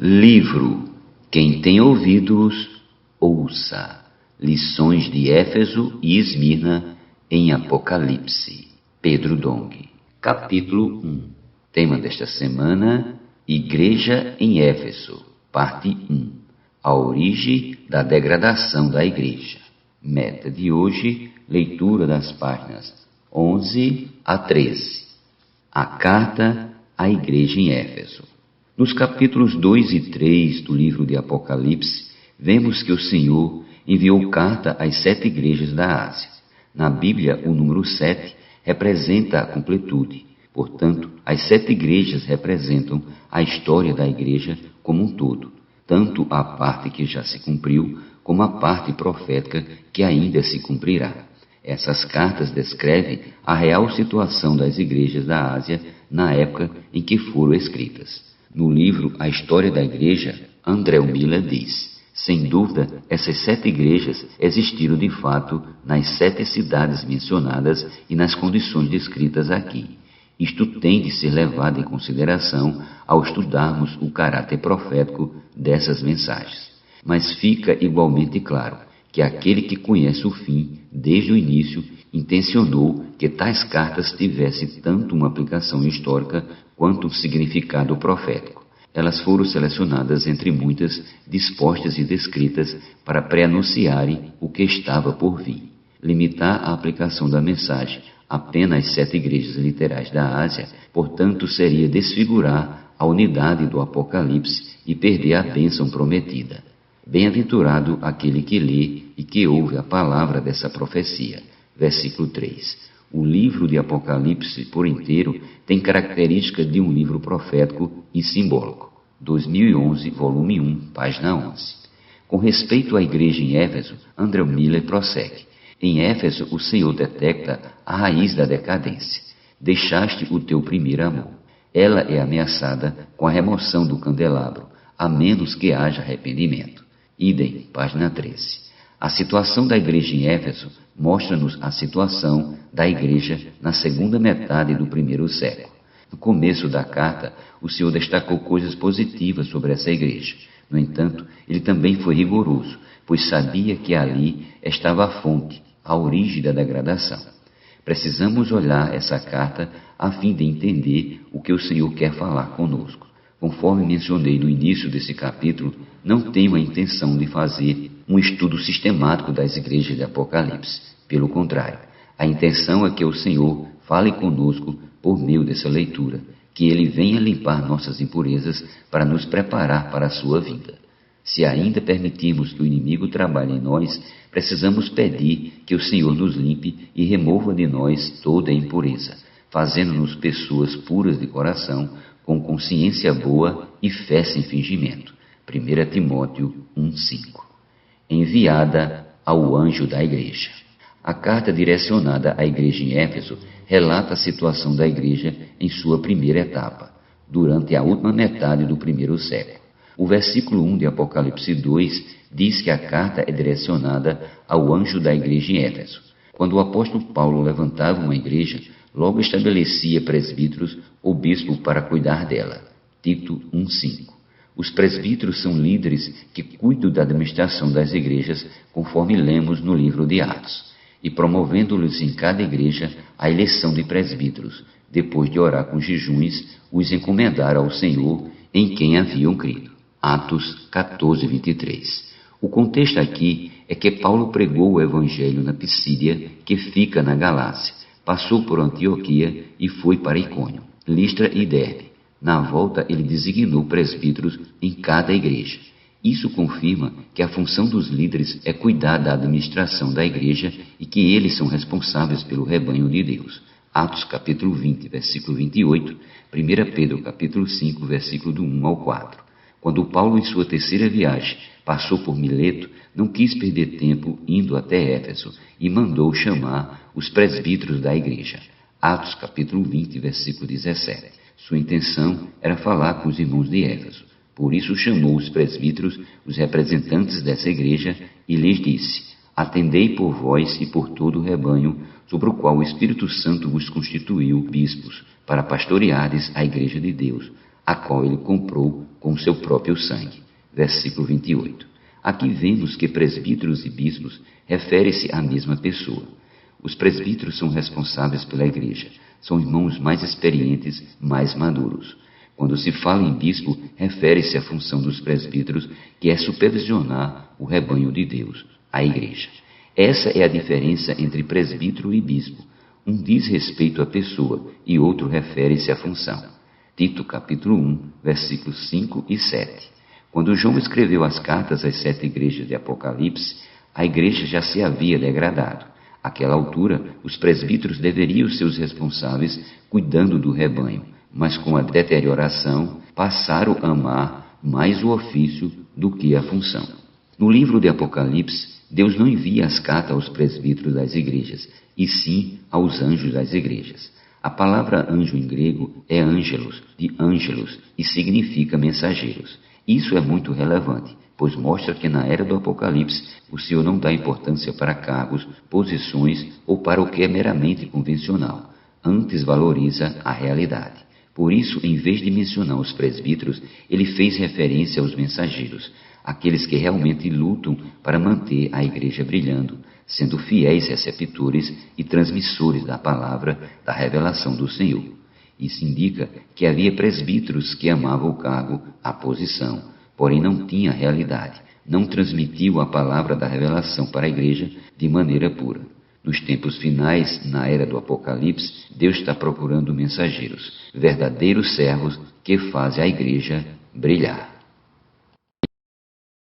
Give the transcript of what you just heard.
Livro Quem tem ouvidos, ouça. Lições de Éfeso e Esmirna em Apocalipse. Pedro Dong. Capítulo 1. Tema desta semana: Igreja em Éfeso. Parte 1. A origem da degradação da igreja. Meta de hoje: leitura das páginas 11 a 13. A carta à igreja em Éfeso. Nos capítulos 2 e 3 do livro de Apocalipse, vemos que o Senhor enviou carta às 7 igrejas da Ásia. Na Bíblia, o número 7 representa a completude. Portanto, as 7 igrejas representam a história da igreja como um todo, tanto a parte que já se cumpriu, como a parte profética que ainda se cumprirá. Essas cartas descrevem a real situação das igrejas da Ásia na época em que foram escritas. No livro A História da Igreja, André Miller diz: sem dúvida, essas 7 igrejas existiram de fato nas 7 cidades mencionadas e nas condições descritas aqui. Isto tem de ser levado em consideração ao estudarmos o caráter profético dessas mensagens. Mas fica igualmente claro que aquele que conhece o fim desde o início intencionou que tais cartas tivessem tanto uma aplicação histórica quanto um significado profético. Elas foram selecionadas entre muitas, dispostas e descritas para pré-anunciarem o que estava por vir. Limitar a aplicação da mensagem apenas às 7 igrejas literais da Ásia, portanto, seria desfigurar a unidade do Apocalipse e perder a bênção prometida. Bem-aventurado aquele que lê e que ouve a palavra dessa profecia. Versículo 3. O livro de Apocalipse, por inteiro, tem características de um livro profético e simbólico. 2011, volume 1, página 11. Com respeito à igreja em Éfeso, André Miller prossegue: em Éfeso, o Senhor detecta a raiz da decadência. Deixaste o teu primeiro amor. Ela é ameaçada com a remoção do candelabro, a menos que haja arrependimento. Idem, página 13. A situação da igreja em Éfeso mostra-nos a situação da igreja na segunda metade do primeiro século. No começo da carta, o Senhor destacou coisas positivas sobre essa igreja. No entanto, ele também foi rigoroso, pois sabia que ali estava a fonte, a origem da degradação. Precisamos olhar essa carta a fim de entender o que o Senhor quer falar conosco. Conforme mencionei no início desse capítulo, não tenho a intenção de fazer um estudo sistemático das igrejas de Apocalipse. Pelo contrário, a intenção é que o Senhor fale conosco por meio dessa leitura, que Ele venha limpar nossas impurezas para nos preparar para a sua vinda. Se ainda permitirmos que o inimigo trabalhe em nós, precisamos pedir que o Senhor nos limpe e remova de nós toda a impureza, fazendo-nos pessoas puras de coração, com consciência boa e fé sem fingimento. 1 Timóteo 1,5. Enviada ao anjo da igreja. A carta direcionada à igreja em Éfeso relata a situação da igreja em sua primeira etapa, durante a última metade do primeiro século. O versículo 1 de Apocalipse 2 diz que a carta é direcionada ao anjo da igreja em Éfeso. Quando o apóstolo Paulo levantava uma igreja, logo estabelecia presbíteros ou bispo para cuidar dela. Tito 1,5. Os presbíteros são líderes que cuidam da administração das igrejas, conforme lemos no livro de Atos, e promovendo-lhes em cada igreja a eleição de presbíteros, depois de orar com jejuns, os encomendaram ao Senhor em quem haviam crido. Atos 14:23. O contexto aqui é que Paulo pregou o evangelho na Pisídia, que fica na Galácia, passou por Antioquia e foi para Icônio, Listra e Derbe. Na volta, ele designou presbíteros em cada igreja. Isso confirma que a função dos líderes é cuidar da administração da igreja e que eles são responsáveis pelo rebanho de Deus. Atos capítulo 20, versículo 28, 1 Pedro capítulo 5, versículo do 1 ao 4. Quando Paulo, em sua terceira viagem, passou por Mileto, não quis perder tempo indo até Éfeso e mandou chamar os presbíteros da igreja. Atos capítulo 20, versículo 17. Sua intenção era falar com os irmãos de Éfeso. Por isso chamou os presbíteros, os representantes dessa igreja, e lhes disse: atendei por vós e por todo o rebanho, sobre o qual o Espírito Santo vos constituiu bispos, para pastoreares a igreja de Deus, a qual ele comprou com seu próprio sangue. Versículo 28. Aqui vemos que presbíteros e bispos refere-se à mesma pessoa. Os presbíteros são responsáveis pela igreja, são irmãos mais experientes, mais maduros. Quando se fala em bispo, refere-se à função dos presbíteros, que é supervisionar o rebanho de Deus, a igreja. Essa é a diferença entre presbítero e bispo. Um diz respeito à pessoa e outro refere-se à função. Tito capítulo 1, versículos 5 e 7. Quando João escreveu as cartas às 7 igrejas de Apocalipse, a igreja já se havia degradado. Àquela altura, os presbíteros deveriam ser os responsáveis cuidando do rebanho, mas com a deterioração passaram a amar mais o ofício do que a função. No livro de Apocalipse, Deus não envia as cartas aos presbíteros das igrejas, e sim aos anjos das igrejas. A palavra anjo em grego é ângelos, de ângelos, e significa mensageiros. Isso é muito relevante, pois mostra que na era do Apocalipse o Senhor não dá importância para cargos, posições ou para o que é meramente convencional. Antes valoriza a realidade. Por isso, em vez de mencionar os presbíteros, ele fez referência aos mensageiros, aqueles que realmente lutam para manter a igreja brilhando, sendo fiéis receptores e transmissores da palavra da revelação do Senhor. Isso indica que havia presbíteros que amavam o cargo, a posição, porém não tinha a realidade, não transmitiu a palavra da revelação para a igreja de maneira pura. Nos tempos finais, na era do Apocalipse, Deus está procurando mensageiros, verdadeiros servos que fazem a igreja brilhar.